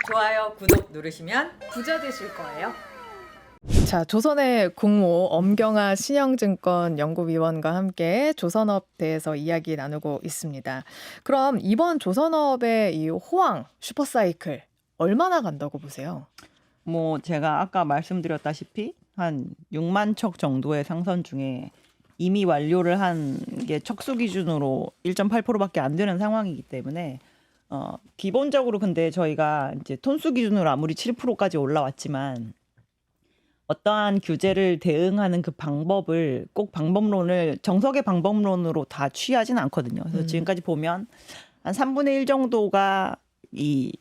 좋아요, 구독 누르시면 부자 되실 거예요. 자, 조선의 국모 엄경아 신영증권 연구위원과 함께 조선업 대해서 이야기 나누고 있습니다. 그럼 이번 조선업의 이 호황 슈퍼사이클 얼마나 간다고 보세요? 뭐 제가 아까 말씀드렸다시피 한 6만 척 정도의 상선 중에 이미 완료를 한 게 척수 기준으로 1.8%밖에 안 되는 상황이기 때문에 기본적으로 근데 저희가 이제 톤수 기준으로 아무리 7%까지 올라왔지만 어떠한 규제를 대응하는 그 방법을 꼭 방법론을 정석의 방법론으로 다 취하진 않거든요. 그래서 지금까지 보면 한 3분의 1 정도가 이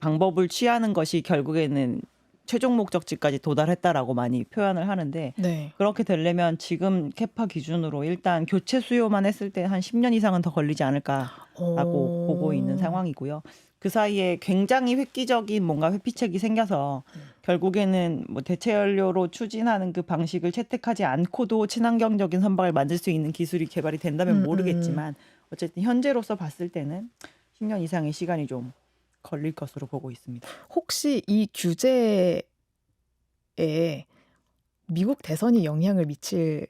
방법을 취하는 것이 결국에는 최종 목적지까지 도달했다라고 많이 표현을 하는데 네. 그렇게 되려면 지금 캐파 기준으로 일단 교체 수요만 했을 때 한 10년 이상은 더 걸리지 않을까라고 보고 있는 상황이고요. 그 사이에 굉장히 획기적인 뭔가 회피책이 생겨서 결국에는 뭐 대체 연료로 추진하는 그 방식을 채택하지 않고도 친환경적인 선박을 만들 수 있는 기술이 개발이 된다면 모르겠지만 어쨌든 현재로서 봤을 때는 10년 이상의 시간이 좀 걸릴 것으로 보고 있습니다. 혹시 이 규제에 미국 대선이 영향을 미칠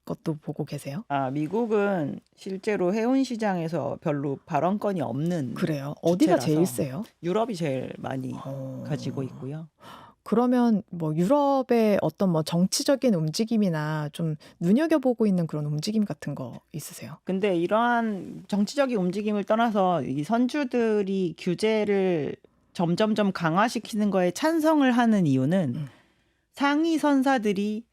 것도 보고 계세요? 미국은 실제로 해운 시장에서 별로 발언권이 없는 그래요? 어디가 주체라서 제일 세요? 유럽이 제일 많이 가지고 있고요. 그러면 뭐 유럽의 어떤 뭐 정치적인 움직임이나 좀 눈여겨보고 있는 그런 움직임 같은 거 있으세요? 근데 이러한 정치적인 움직임을 떠나서 이 선주들이 규제를 점점점 강화시키는 거에 찬성을 하는 이유는 상위 선사들이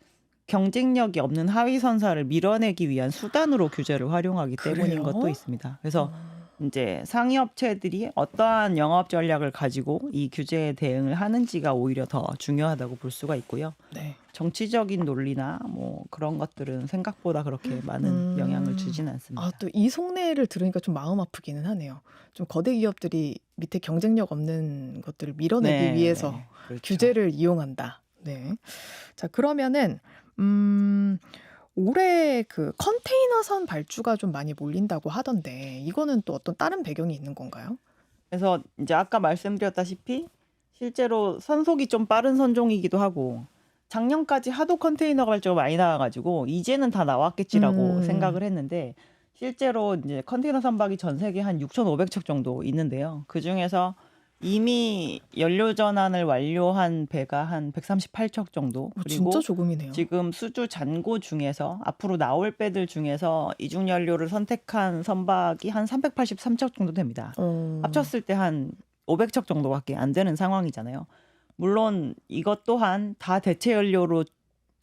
경쟁력이 없는 하위 선사를 밀어내기 위한 수단으로 규제를 활용하기 때문인 그래요? 것도 있습니다. 그래서 이제 상위 업체들이 어떠한 영업 전략을 가지고 이 규제에 대응을 하는지가 오히려 더 중요하다고 볼 수가 있고요. 네. 정치적인 논리나 뭐 그런 것들은 생각보다 그렇게 많은 영향을 주지는 않습니다. 또 이 속내를 들으니까 좀 마음 아프기는 하네요. 좀 거대 기업들이 밑에 경쟁력 없는 것들을 밀어내기 네, 위해서 네, 그렇죠. 규제를 이용한다. 네. 자, 그러면은 올해 그 컨테이너선 발주가 좀 많이 몰린다고 하던데 이거는 또 어떤 다른 배경이 있는 건가요? 그래서 이제 아까 말씀드렸다시피 실제로 선속이 좀 빠른 선종이기도 하고 작년까지 하도 컨테이너 발주가 많이 나와가지고 이제는 다 나왔겠지라고 생각을 했는데 실제로 이제 컨테이너 선박이 전 세계 한 6,500척 정도 있는데요. 그 중에서 이미 연료 전환을 완료한 배가 한 138척 정도. 그리고 진짜 조금이네요. 지금 수주 잔고 중에서 앞으로 나올 배들 중에서 이중 연료를 선택한 선박이 한 383척 정도 됩니다. 합쳤을 때 한 500척 정도밖에 안 되는 상황이잖아요. 물론 이것 또한 다 대체 연료로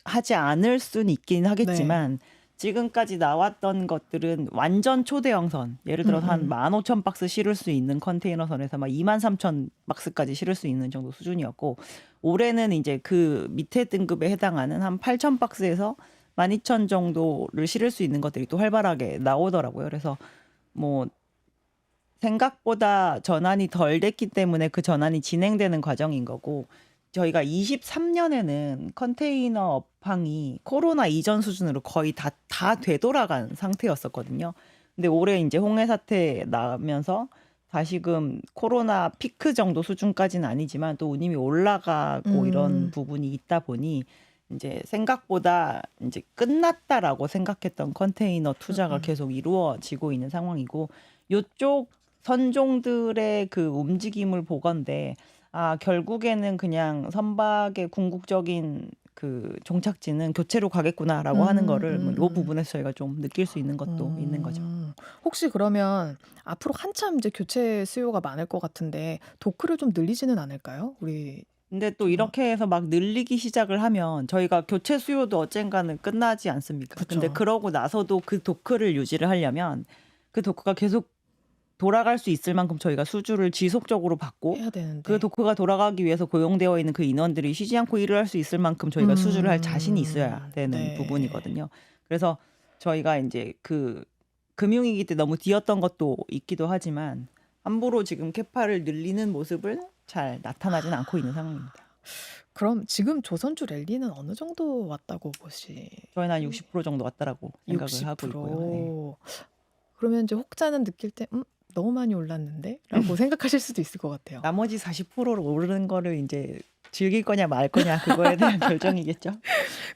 하지 않을 수는 있긴 하겠지만 지금까지 나왔던 것들은 완전 초대형선, 예를 들어서 한 15,000박스 실을 수 있는 컨테이너선에서 막 23,000박스까지 실을 수 있는 정도 수준이었고 올해는 이제 그 밑에 등급에 해당하는 한 8,000박스에서 12,000 정도를 실을 수 있는 것들이 또 활발하게 나오더라고요. 그래서 뭐 생각보다 전환이 덜 됐기 때문에 그 전환이 진행되는 과정인 거고 저희가 23년에는 컨테이너 업황이 코로나 이전 수준으로 거의 다 되돌아간 상태였었거든요. 근데 올해 이제 홍해 사태 나면서 다시금 코로나 피크 정도 수준까지는 아니지만 또 운임이 올라가고 이런 부분이 있다 보니 이제 생각보다 이제 끝났다라고 생각했던 컨테이너 투자가 계속 이루어지고 있는 상황이고 요쪽 선종들의 그 움직임을 보건대 결국에는 그냥 선박의 궁극적인 그 종착지는 교체로 가겠구나라고 하는 거를 이 부분에서 저희가 좀 느낄 수 있는 것도 있는 거죠. 혹시 그러면 앞으로 한참 이제 교체 수요가 많을 것 같은데 도크를 좀 늘리지는 않을까요? 우리 근데 또 이렇게 해서 막 늘리기 시작을 하면 저희가 교체 수요도 언젠가는 끝나지 않습니까? 그쵸. 근데 그러고 나서도 그 도크를 유지를 하려면 그 도크가 계속 돌아갈 수 있을 만큼 저희가 수주를 지속적으로 받고 해야 되는데 그 도크가 돌아가기 위해서 고용되어 있는 그 인원들이 쉬지 않고 일을 할 수 있을 만큼 저희가 수주를 할 자신이 있어야 되는 부분이거든요. 그래서 저희가 이제 그 금융위기 때 너무 뒤었던 것도 있기도 하지만 함부로 지금 캐파를 늘리는 모습을 잘 나타나진 않고 있는 상황입니다. 그럼 지금 조선주 랠리는 어느 정도 왔다고 저희는 한 60% 정도 왔다라고 생각을 하고 있고요. 네. 60%. 그러면 이제 혹자는 느낄 때 너무 많이 올랐는데라고 생각하실 수도 있을 것 같아요. 나머지 40%로 오르는 거를 이제 즐길 거냐 말 거냐 그거에 대한 결정이겠죠.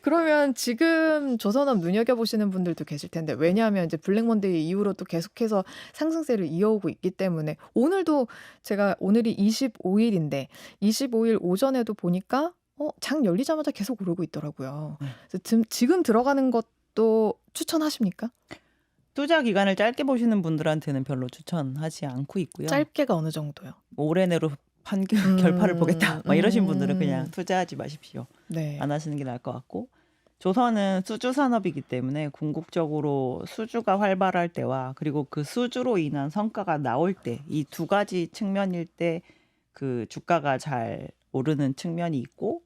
그러면 지금 조선업 눈여겨보시는 분들도 계실 텐데 왜냐하면 이제 블랙먼데이 이후로 또 계속해서 상승세를 이어오고 있기 때문에 오늘도 제가 오늘이 25일인데 25일 오전에도 보니까 장 열리자마자 계속 오르고 있더라고요. 그래서 지금 들어가는 것도 추천하십니까? 투자 기간을 짧게 보시는 분들한테는 별로 추천하지 않고 있고요. 짧게가 어느 정도요? 올해 내로 결파를 보겠다. 막 이러신 분들은 그냥 투자하지 마십시오. 네. 안 하시는 게 나을 것 같고 조선은 수주 산업이기 때문에 궁극적으로 수주가 활발할 때와 그리고 그 수주로 인한 성과가 나올 때 이 두 가지 측면일 때 그 주가가 잘 오르는 측면이 있고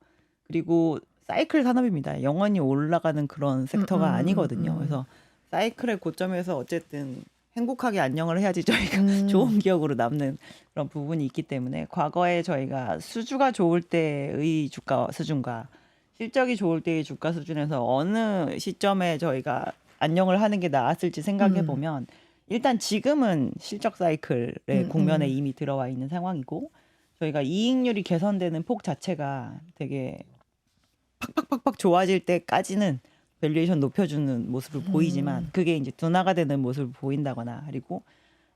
그리고 사이클 산업입니다. 영원히 올라가는 그런 섹터가 아니거든요. 그래서 사이클의 고점에서 어쨌든 행복하게 안녕을 해야지 저희가 좋은 기억으로 남는 그런 부분이 있기 때문에 과거에 저희가 수주가 좋을 때의 주가 수준과 실적이 좋을 때의 주가 수준에서 어느 시점에 저희가 안녕을 하는 게 나았을지 생각해 보면 일단 지금은 실적 사이클의 국면에 이미 들어와 있는 상황이고 저희가 이익률이 개선되는 폭 자체가 되게 팍팍팍팍 좋아질 때까지는 밸류에이션 높여주는 모습을 보이지만 그게 이제 둔화가 되는 모습을 보인다거나 그리고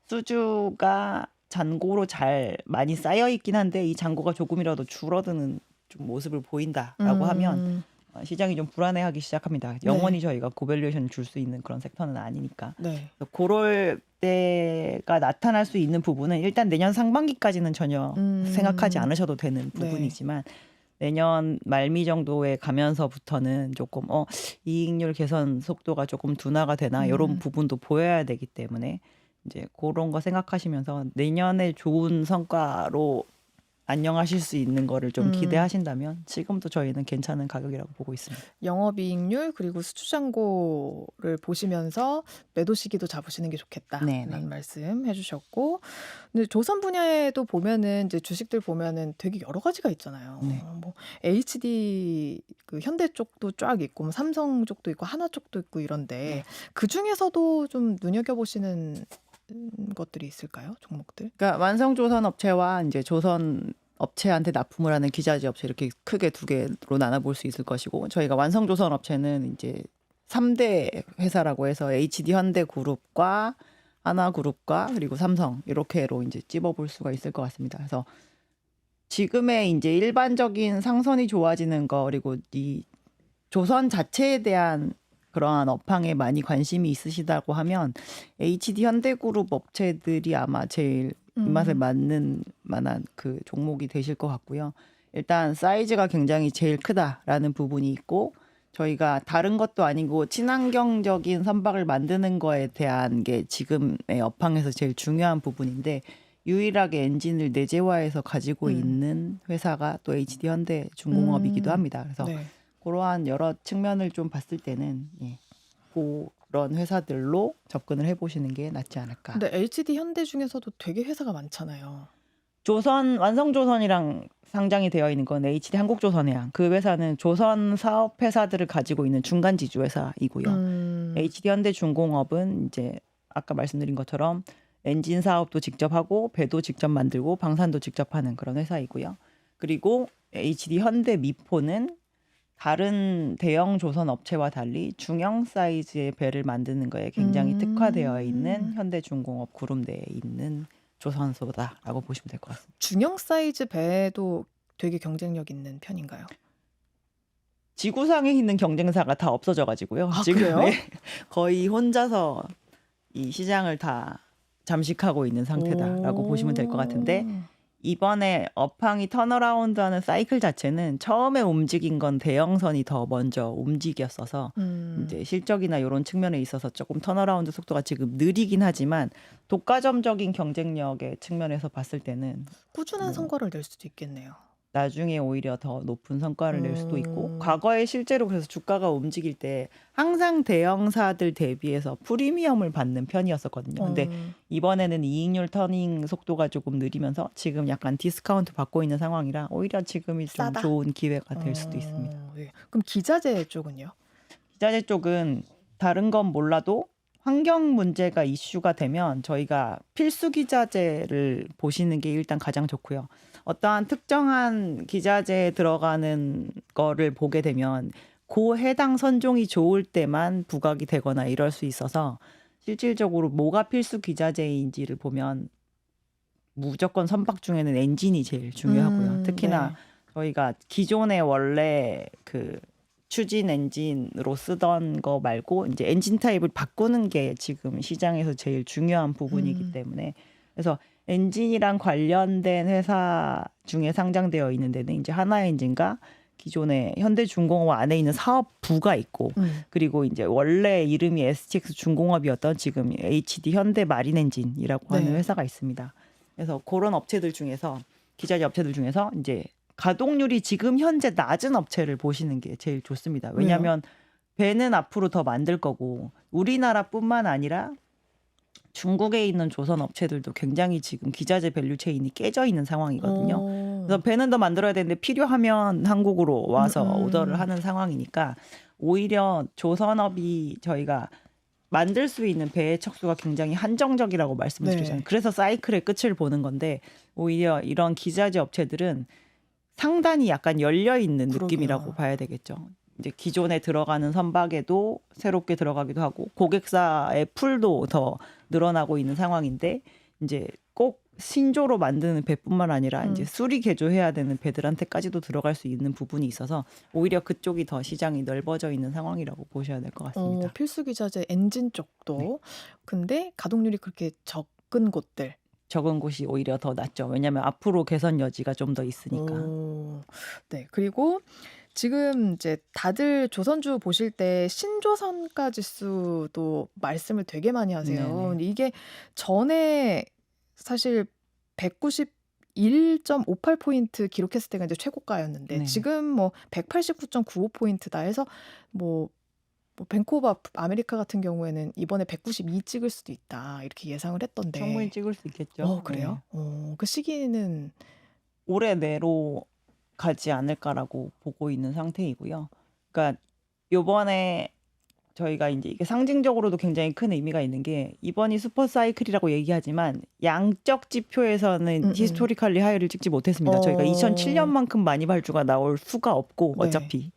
수주가 잔고로 잘 많이 쌓여 있긴 한데 이 잔고가 조금이라도 줄어드는 좀 모습을 보인다라고 하면 시장이 좀 불안해하기 시작합니다. 영원히 저희가 고밸류에이션을 줄 수 있는 그런 섹터는 아니니까. 네. 그럴 때가 나타날 수 있는 부분은 일단 내년 상반기까지는 전혀 생각하지 않으셔도 되는 부분이지만 내년 말미 정도에 가면서부터는 조금 이익률 개선 속도가 조금 둔화가 되나 이런 부분도 보여야 되기 때문에 이제 그런 거 생각하시면서 내년에 좋은 성과로 안녕하실 수 있는 거를 좀 기대하신다면 지금도 저희는 괜찮은 가격이라고 보고 있습니다. 영업이익률 그리고 수주잔고를 보시면서 매도 시기도 잡으시는 게 좋겠다라는 말씀 해주셨고, 근데 조선 분야에도 보면은 이제 주식들 보면은 되게 여러 가지가 있잖아요. 뭐 HD 그 현대 쪽도 쫙 있고, 뭐 삼성 쪽도 있고, 하나 쪽도 있고 이런데 그 중에서도 좀 눈여겨 보시는 것들이 있을까요? 종목들? 그러니까 완성조선 업체와 이제 조선 업체한테 납품을 하는 기자재 업체 이렇게 크게 두 개로 나눠볼 수 있을 것이고 저희가 완성조선 업체는 이제 3대 회사라고 해서 HD 현대그룹과 하나그룹과 그리고 삼성 이렇게로 이제 찝어볼 수가 있을 것 같습니다. 그래서 지금의 이제 일반적인 상선이 좋아지는 거 그리고 이 조선 자체에 대한 그러한 업황에 많이 관심이 있으시다고 하면 HD 현대그룹 업체들이 아마 제일 입맛에 맞는 만한 그 종목이 되실 것 같고요. 일단 사이즈가 굉장히 제일 크다라는 부분이 있고 저희가 다른 것도 아니고 친환경적인 선박을 만드는 거에 대한 게 지금의 업황에서 제일 중요한 부분인데 유일하게 엔진을 내재화해서 가지고 있는 회사가 또 HD 현대 중공업이기도 합니다. 그래서 그러한 여러 측면을 좀 봤을 때는 그런 회사들로 접근을 해보시는 게 낫지 않을까. 근데 HD 현대 중에서도 되게 회사가 많잖아요. 조선 완성조선이랑 상장이 되어 있는 건 HD 한국조선해양. 그 회사는 조선 사업 회사들을 가지고 있는 중간 지주 회사이고요. HD 현대중공업은 이제 아까 말씀드린 것처럼 엔진 사업도 직접 하고 배도 직접 만들고 방산도 직접 하는 그런 회사이고요. 그리고 HD 현대미포는 다른 대형 조선 업체와 달리 중형 사이즈의 배를 만드는 거에 굉장히 특화되어 있는 현대중공업 그룹 내에 있는 조선소다라고 보시면 될 것 같습니다. 중형 사이즈 배도 되게 경쟁력 있는 편인가요? 지구상에 있는 경쟁사가 다 없어져 가지고요. 지금 거의 혼자서 이 시장을 다 잠식하고 있는 상태다라고 보시면 될 것 같은데 이번에 업황이 턴어라운드하는 사이클 자체는 처음에 움직인 건 대형선이 더 먼저 움직였어서 이제 실적이나 이런 측면에 있어서 조금 턴어라운드 속도가 지금 느리긴 하지만 독과점적인 경쟁력의 측면에서 봤을 때는 꾸준한 성과를 낼 수도 있겠네요. 나중에 오히려 더 높은 성과를 낼 수도 있고 과거에 실제로 그래서 주가가 움직일 때 항상 대형사들 대비해서 프리미엄을 받는 편이었었거든요. 근데 이번에는 이익률 터닝 속도가 조금 느리면서 지금 약간 디스카운트 받고 있는 상황이라 오히려 지금이 좀 싸다. 좋은 기회가 될 수도 있습니다. 그럼 기자재 쪽은요? 기자재 쪽은 다른 건 몰라도 환경 문제가 이슈가 되면 저희가 필수 기자재를 보시는 게 일단 가장 좋고요. 어떠한 특정한 기자재에 들어가는 거를 보게 되면 그 해당 선종이 좋을 때만 부각이 되거나 이럴 수 있어서 실질적으로 뭐가 필수 기자재인지를 보면 무조건 선박 중에는 엔진이 제일 중요하고요. 특히나 네. 저희가 기존에 원래 그 추진 엔진으로 쓰던 거 말고 이제 엔진 타입을 바꾸는 게 지금 시장에서 제일 중요한 부분이기 때문에 그래서 엔진이랑 관련된 회사 중에 상장되어 있는 데는 이제 하나엔진과 기존에 현대중공업 안에 있는 사업부가 있고 그리고 이제 원래 이름이 STX 중공업이었던 지금 HD 현대 마린엔진이라고 하는 네. 회사가 있습니다. 그래서 그런 업체들 중에서 기자재 업체들 중에서 이제 가동률이 지금 현재 낮은 업체를 보시는 게 제일 좋습니다. 왜냐하면 배는 앞으로 더 만들 거고 우리나라뿐만 아니라 중국에 있는 조선 업체들도 굉장히 지금 기자재 밸류 체인이 깨져 있는 상황이거든요. 그래서 배는 더 만들어야 되는데 필요하면 한국으로 와서 오더를 하는 상황이니까 오히려 조선업이 저희가 만들 수 있는 배의 척수가 굉장히 한정적이라고 말씀을 네. 드렸잖아요. 그래서 사이클의 끝을 보는 건데 오히려 이런 기자재 업체들은 상단이 약간 열려 있는 느낌이라고 그러게요. 봐야 되겠죠. 이제 기존에 들어가는 선박에도 새롭게 들어가기도 하고 고객사의 풀도 더 늘어나고 있는 상황인데 이제 꼭 신조로 만드는 배뿐만 아니라 이제 수리 개조해야 되는 배들한테까지도 들어갈 수 있는 부분이 있어서 오히려 그쪽이 더 시장이 넓어져 있는 상황이라고 보셔야 될 것 같습니다. 필수 기자재 엔진 쪽도 근데 가동률이 그렇게 적은 곳들. 적은 곳이 오히려 더 낫죠. 왜냐하면 앞으로 개선 여지가 좀 더 있으니까. 네. 그리고 지금 이제 다들 조선주 보실 때 신조선가 지수도 말씀을 되게 많이 하세요. 네네. 근데 이게 전에 사실 191.58포인트 기록했을 때가 이제 최고가였는데 네. 지금 뭐 189.95포인트다 해서 뭐 벤코 오브 아메리카 같은 경우에는 이번에 192 찍을 수도 있다 이렇게 예상을 했던데. 충분히 찍을 수 있겠죠. 그래요? 네. 그 시기는 올해 내로 가지 않을까라고 보고 있는 상태이고요. 그러니까 요번에 저희가 이제 이게 상징적으로도 굉장히 큰 의미가 있는 게 이번이 슈퍼 사이클이라고 얘기하지만 양적 지표에서는 히스토리컬리 하이를 찍지 못했습니다. 저희가 2007년만큼 많이 발주가 나올 수가 없고 네. 어차피.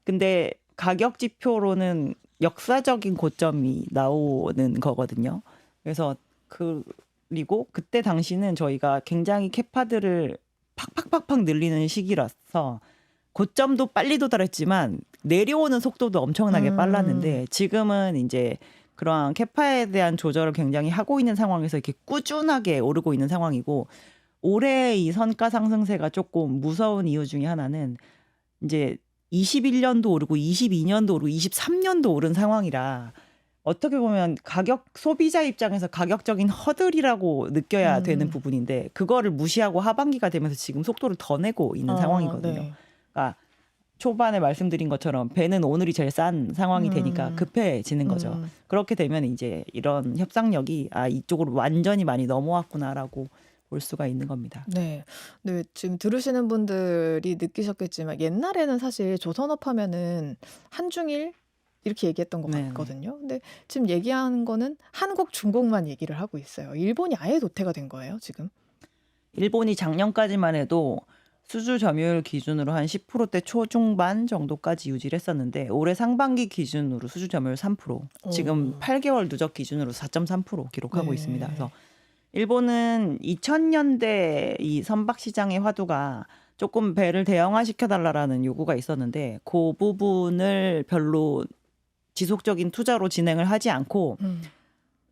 근데 가격 지표로는 역사적인 고점이 나오는 거거든요. 그래서 그리고 그때 당시는 저희가 굉장히 캐파들을 팍팍팍팍 늘리는 시기라서 고점도 빨리 도달했지만 내려오는 속도도 엄청나게 빨랐는데 지금은 이제 그러한 캐파에 대한 조절을 굉장히 하고 있는 상황에서 이렇게 꾸준하게 오르고 있는 상황이고 올해 이 선가 상승세가 조금 무서운 이유 중에 하나는 이제 21년도 오르고 22년도 오르고 23년도 오른 상황이라 어떻게 보면 가격 소비자 입장에서 가격적인 허들이라고 느껴야 되는 부분인데 그거를 무시하고 하반기가 되면서 지금 속도를 더 내고 있는 상황이거든요. 네. 그러니까 초반에 말씀드린 것처럼 배는 오늘이 제일 싼 상황이 되니까 급해지는 거죠. 그렇게 되면 이제 이런 협상력이 이쪽으로 완전히 많이 넘어왔구나라고 볼 수가 있는 겁니다. 네. 네, 지금 들으시는 분들이 느끼셨겠지만 옛날에는 사실 조선업 하면은 한중일 이렇게 얘기했던 것 네네. 같거든요. 근데 지금 얘기하는 거는 한국, 중국만 얘기를 하고 있어요. 일본이 아예 도태가 된 거예요, 지금? 일본이 작년까지만 해도 수주 점유율 기준으로 한 10%대 초중반 정도까지 유지를 했었는데 올해 상반기 기준으로 수주 점유율 3%, 지금 8개월 누적 기준으로 4.3% 기록하고 네. 있습니다. 그래서 일본은 2000년대 이 선박 시장의 화두가 조금 배를 대형화시켜달라라는 요구가 있었는데 그 부분을 별로 지속적인 투자로 진행을 하지 않고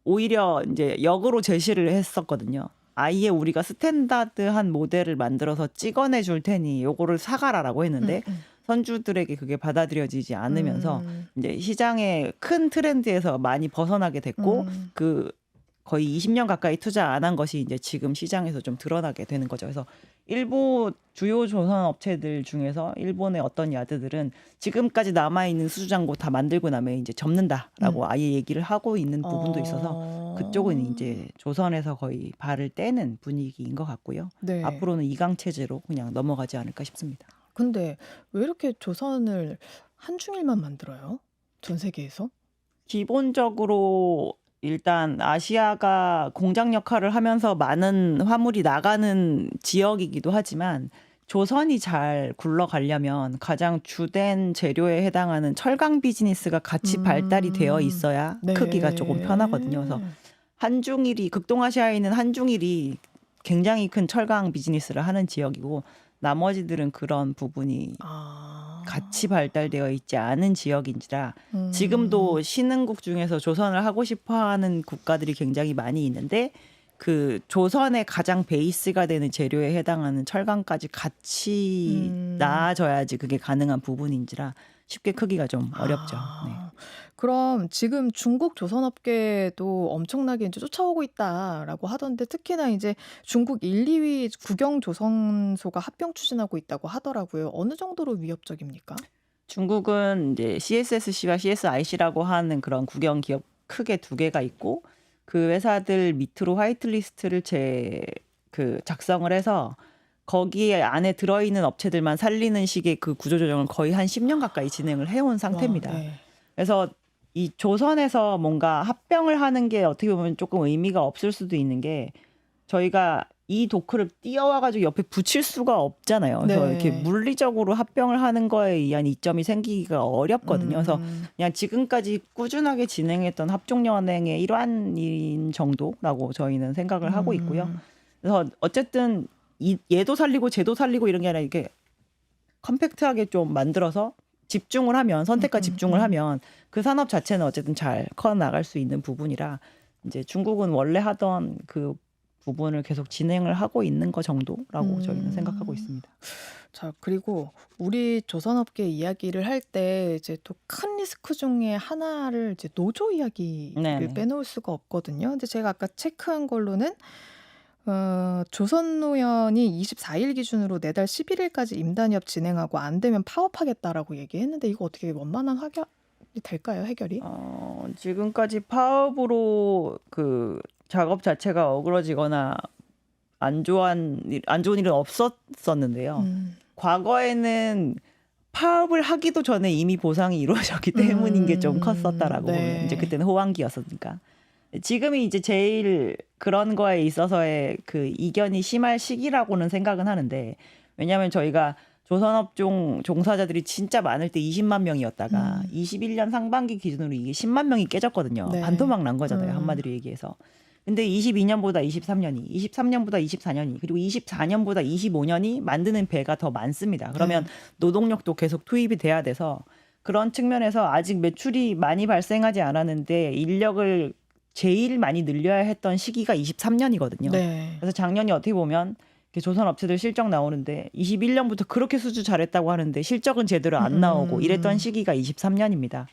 오히려 이제 역으로 제시를 했었거든요. 아예 우리가 스탠다드한 모델을 만들어서 찍어내 줄 테니 요거를 사가라라고 했는데 선주들에게 그게 받아들여지지 않으면서 이제 시장의 큰 트렌드에서 많이 벗어나게 됐고 그 거의 20년 가까이 투자 안 한 것이 이제 지금 시장에서 좀 드러나게 되는 거죠. 그래서 일부 주요 조선 업체들 중에서 일본의 어떤 야드들은 지금까지 남아 있는 수주장고 다 만들고 나면 이제 접는다라고 아예 얘기를 하고 있는 부분도 있어서 그쪽은 이제 조선에서 거의 발을 떼는 분위기인 것 같고요. 네. 앞으로는 이강 체제로 그냥 넘어가지 않을까 싶습니다. 근데 왜 이렇게 조선을 한중일만 만들어요? 전 세계에서? 기본적으로 일단 아시아가 공장 역할을 하면서 많은 화물이 나가는 지역이기도 하지만 조선이 잘 굴러가려면 가장 주된 재료에 해당하는 철강 비즈니스가 같이 발달이 되어 있어야 네. 크기가 조금 편하거든요. 그래서 한중일이 극동아시아에 있는 한중일이 굉장히 큰 철강 비즈니스를 하는 지역이고 나머지들은 그런 부분이 같이 발달되어 있지 않은 지역인지라 지금도 신흥국 중에서 조선을 하고 싶어하는 국가들이 굉장히 많이 있는데 그 조선의 가장 베이스가 되는 재료에 해당하는 철강까지 같이 나아져야지 그게 가능한 부분인지라 쉽게 크기가 좀 어렵죠. 네. 그럼 지금 중국 조선업계도 엄청나게 이제 쫓아오고 있다라고 하던데 특히나 이제 중국 1, 2위 국영 조선소가 합병 추진하고 있다고 하더라고요. 어느 정도로 위협적입니까? 중국은 이제 CSSC와 CSIC라고 하는 그런 국영 기업 크게 두 개가 있고 그 회사들 밑으로 화이트리스트를 작성을 해서 거기에 안에 들어있는 업체들만 살리는 식의 그 구조조정을 거의 한 10년 가까이 진행을 해온 상태입니다. 와, 네. 그래서 이 조선에서 뭔가 합병을 하는 게 어떻게 보면 조금 의미가 없을 수도 있는 게 저희가 이 도크를 띄어와가지고 옆에 붙일 수가 없잖아요. 그래서 네. 이렇게 물리적으로 합병을 하는 거에 의한 이점이 생기기가 어렵거든요. 그래서 그냥 지금까지 꾸준하게 진행했던 합종연행의 일환인 정도라고 저희는 생각을 하고 있고요. 그래서 어쨌든 얘도 살리고 쟤도 살리고 이런 게 아니라 이게 컴팩트하게 좀 만들어서 집중을 하면 선택과 집중을 하면 그 산업 자체는 어쨌든 잘 커 나갈 수 있는 부분이라 이제 중국은 원래 하던 그 부분을 계속 진행을 하고 있는 거 정도라고 저희는 생각하고 있습니다. 자, 그리고 우리 조선업계 이야기를 할 때 이제 또 큰 리스크 중에 하나를 이제 노조 이야기를 네네. 빼놓을 수가 없거든요. 근데 제가 아까 체크한 걸로는 조선노연이 24일 기준으로 내달 11일까지 임단협 진행하고 안 되면 파업하겠다라고 얘기했는데 이거 어떻게 원만한 해결이 될까요? 해결이? 지금까지 파업으로 그 작업 자체가 어그러지거나 안 좋은 일은 없었었는데요. 과거에는 파업을 하기도 전에 이미 보상이 이루어졌기 때문인 게 좀 컸었다라고 네. 보면 이제 그때는 호황기였으니까. 지금이 이제 제일 그런 거에 있어서의 그 이견이 심할 시기라고는 생각은 하는데 왜냐하면 저희가 조선업종 종사자들이 진짜 많을 때 20만 명이었다가 21년 상반기 기준으로 이게 10만 명이 깨졌거든요. 네. 반토막 난 거잖아요. 한마디로 얘기해서. 근데 22년보다 23년이, 23년보다 24년이, 그리고 24년보다 25년이 만드는 배가 더 많습니다. 그러면 노동력도 계속 투입이 돼야 돼서 그런 측면에서 아직 매출이 많이 발생하지 않았는데 인력을 제일 많이 늘려야 했던 시기가 23년이거든요. 네. 그래서 작년이 어떻게 보면 조선 업체들 실적 나오는데 21년부터 그렇게 수주 잘했다고 하는데 실적은 제대로 안 나오고 이랬던 시기가 23년입니다.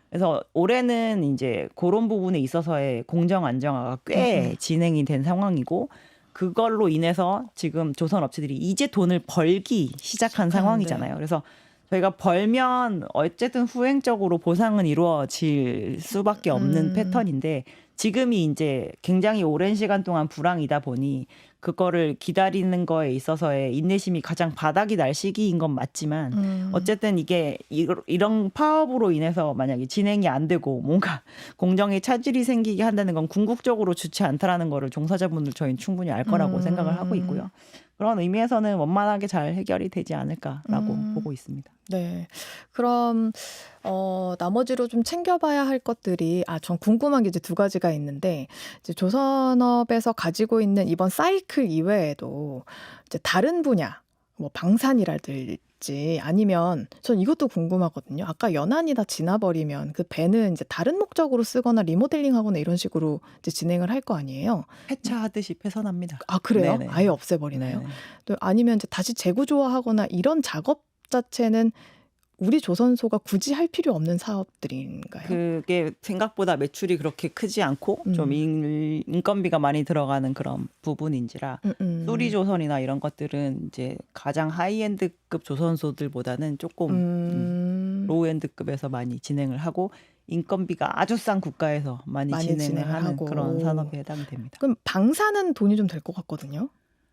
그래서 올해는 이제 그런 부분에 있어서의 공정 안정화가 꽤 진행이 된 상황이고 그걸로 인해서 지금 조선 업체들이 이제 돈을 벌기 시작한 상황이잖아요. 그래서 저희가 벌면 어쨌든 후행적으로 보상은 이루어질 수밖에 없는 패턴인데 지금이 이제 굉장히 오랜 시간 동안 불황이다 보니 그거를 기다리는 거에 있어서의 인내심이 가장 바닥이 날 시기인 건 맞지만 어쨌든 이게 이런 파업으로 인해서 만약에 진행이 안 되고 뭔가 공정에 차질이 생기게 한다는 건 궁극적으로 좋지 않다라는 거를 종사자분들 저희는 충분히 알 거라고 생각을 하고 있고요. 그런 의미에서는 원만하게 잘 해결이 되지 않을까라고 보고 있습니다. 네. 그럼 나머지로 좀 챙겨봐야 할 것들이 전 궁금한 게 이제 두 가지가 있는데 이제 조선업에서 가지고 있는 이번 사이클 이외에도 이제 다른 분야 뭐 방산이라든지 아니면 전 이것도 궁금하거든요. 아까 연한이 다 지나버리면 그 배는 이제 다른 목적으로 쓰거나 리모델링하거나 이런 식으로 이제 진행을 할 거 아니에요. 폐차하듯이 폐선합니다. 아, 그래요? 네네. 아예 없애버리나요? 네네. 또 아니면 이제 다시 재구조화하거나 이런 작업 자체는 우리 조선소가 굳이 할 필요 없는 사업들인가요? 그게 생각보다 매출이 그렇게 크지 않고 좀 인건비가 많이 들어가는 그런 부분인지라 수리조선이나 이런 것들은 이제 가장 하이엔드급 조선소들보다는 조금 로우엔드급에서 많이 진행을 하고 인건비가 아주 싼 국가에서 많이 진행을 하는 하고. 그런 산업에 해당이 됩니다. 그럼 방사는 돈이 좀 될 것 같거든요.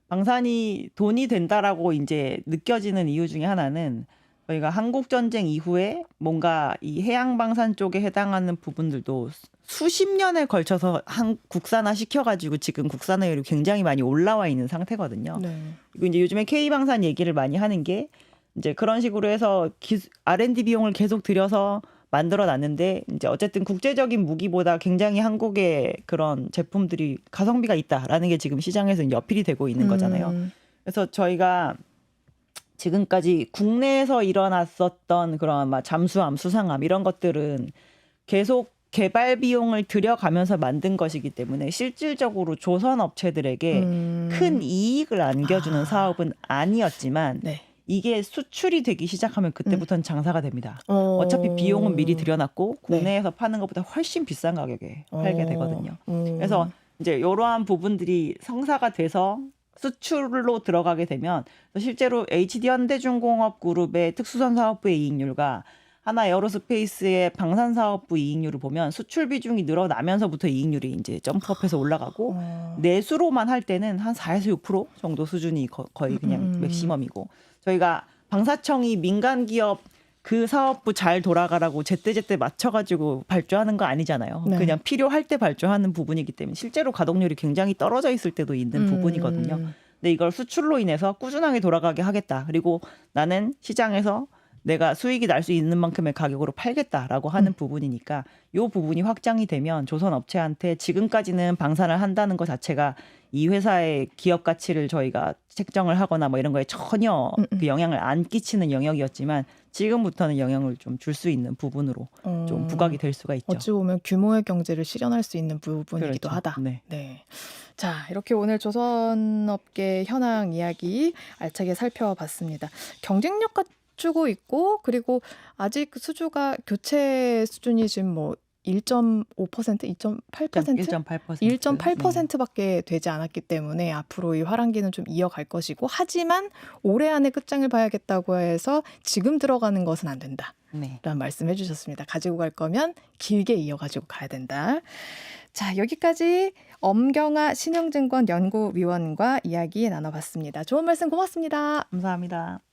방산이 돈이 된다라고 이제 느껴지는 이유 중에 하나는 저희가 한국 전쟁 이후에 뭔가 이 해양 방산 쪽에 해당하는 부분들도 수십 년에 걸쳐서 국산화 시켜가지고 지금 국산화율이 굉장히 많이 올라와 있는 상태거든요. 네. 그리고 이제 요즘에 K 방산 얘기를 많이 하는 게 이제 그런 식으로 해서 R&D 비용을 계속 들여서 만들어 놨는데 이제 어쨌든 국제적인 무기보다 굉장히 한국의 그런 제품들이 가성비가 있다라는 게 지금 시장에서 이제 어필이 되고 있는 거잖아요. 그래서 저희가 지금까지 국내에서 일어났었던 그런 막 잠수함, 수상함 이런 것들은 계속 개발 비용을 들여가면서 만든 것이기 때문에 실질적으로 조선 업체들에게 큰 이익을 안겨주는 사업은 아니었지만 네. 이게 수출이 되기 시작하면 그때부터는 장사가 됩니다. 어차피 비용은 미리 들여놨고 국내에서 파는 것보다 훨씬 비싼 가격에 팔게 되거든요. 그래서 이제 이러한 부분들이 성사가 돼서 수출로 들어가게 되면 실제로 HD현대중공업 그룹의 특수선사업부의 이익률과 하나 에어로스페이스의 방산사업부 이익률을 보면 수출 비중이 늘어나면서부터 이익률이 이제 점프업해서 올라가고 내수로만 할 때는 한 4에서 6% 정도 수준이 거의 그냥 맥시멈이고 저희가 방사청이 민간 기업 그 사업부 잘 돌아가라고 제때제때 맞춰가지고 발주하는 거 아니잖아요. 네. 그냥 필요할 때 발주하는 부분이기 때문에 실제로 가동률이 굉장히 떨어져 있을 때도 있는 부분이거든요. 근데 이걸 수출로 인해서 꾸준하게 돌아가게 하겠다. 그리고 나는 시장에서 내가 수익이 날 수 있는 만큼의 가격으로 팔겠다라고 하는 부분이니까 이 부분이 확장이 되면 조선 업체한테 지금까지는 방산을 한다는 것 자체가 이 회사의 기업 가치를 저희가 책정을 하거나 뭐 이런 거에 전혀 그 영향을 안 끼치는 영역이었지만 지금부터는 영향을 좀 줄 수 있는 부분으로 좀 부각이 될 수가 있죠. 어찌 보면 규모의 경제를 실현할 수 있는 부분이기도 그렇죠. 하다. 네. 네. 자, 이렇게 오늘 조선업계 현황 이야기 알차게 살펴봤습니다. 경쟁력 갖추고 있고 그리고 아직 수주가 교체 수준이 지금 뭐 1.5%, 2.8%? 1.8%. 1.8%밖에 되지 않았기 때문에 앞으로 이 화랑기는 좀 이어갈 것이고 하지만 올해 안에 끝장을 봐야겠다고 해서 지금 들어가는 것은 안 된다. 네. 라는 말씀해 주셨습니다. 가지고 갈 거면 길게 이어가지고 가야 된다. 자, 여기까지 엄경아 신영증권 연구위원과 이야기 나눠봤습니다. 좋은 말씀 고맙습니다. 감사합니다.